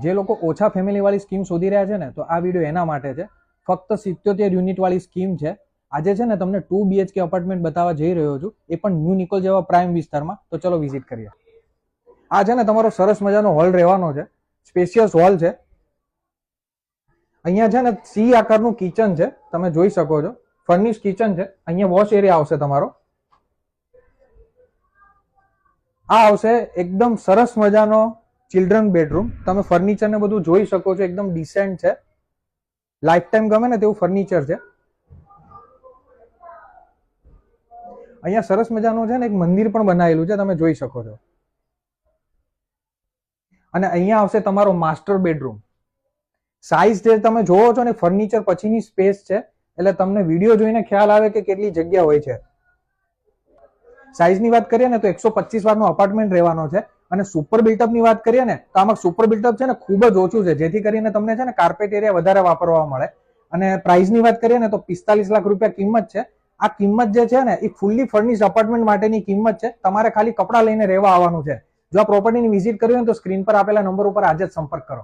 જે લોકો ઓછા ફેમિલી વાળી સ્કીમ શોધી રહ્યા છે ને, તો આ વિડીયો એના માટે છે. ફક્ત 77 યુનિટ વાળી સ્કીમ છે. આજે છે ને તમને 2 BHK અપાર્ટમેન્ટ બતાવવા જઈ રહ્યો છું, એ પણ ન્યૂ નિકોલ જેવા પ્રાઇમ વિસ્તારમાં. તો ચલો વિઝિટ કરીએ. આ છે ને તમારો સરસ મજાનો હોલ રહેવાનો છે, સ્પેશિયસ હોલ છે. અહીંયા છે ને સી આકારનું કિચન છે, તમે જોઈ શકો છો. ફર્નિશ કિચન છે. અહીંયા વોશ એરિયા આવશે તમારો. આ આવશે એકદમ સરસ મજાનો ચિલ્ડ્રન બેડરૂમ. તમે ફર્નિચર ને બધું જોઈ શકો છો, એકદમ ડિસેન્ટ છે. લાઈફ ટાઈમ ગમે ને તેવું ફર્નિચર છે. અહીંયા સરસ મજાનું છે ને એક મંદિર પણ બનાવેલું છે, તમે જોઈ શકો છો. અને અહીંયા આવશે તમારો માસ્ટર બેડરૂમ. સાઈઝ જે તમે જોવો છો ને, ફર્નિચર પછીની સ્પેસ છે, એટલે તમને વિડીયો જોઈને ખ્યાલ આવે કે કેટલી જગ્યા હોય છે. સાઈઝની વાત કરીએ ને તો 125 વારનો અપાર્ટમેન્ટ રહેવાનો છે. અને સુપર બિલ્ટઅપની વાત કરીએ ને તો આમાં સુપર બિલ્ટઅપ છે ને ખૂબ જ ઓછું છે, જેથી કરીને તમને છે ને કાર્પેટ એરિયા વધારે વાપરવા મળે. અને પ્રાઇસની વાત કરીએ ને તો 45 લાખ રૂપિયા કિંમત છે. આ કિંમત જે છે ને એ ફૂલ્લી ફર્નિશ અપાર્ટમેન્ટ માટેની કિંમત છે. તમારે ખાલી કપડાં લઈને રહેવા આવવાનું છે. જો આ પ્રોપર્ટીની વિઝિટ કરવી હોય તો સ્ક્રીન પર આપેલા નંબર ઉપર આજે જ સંપર્ક કરો.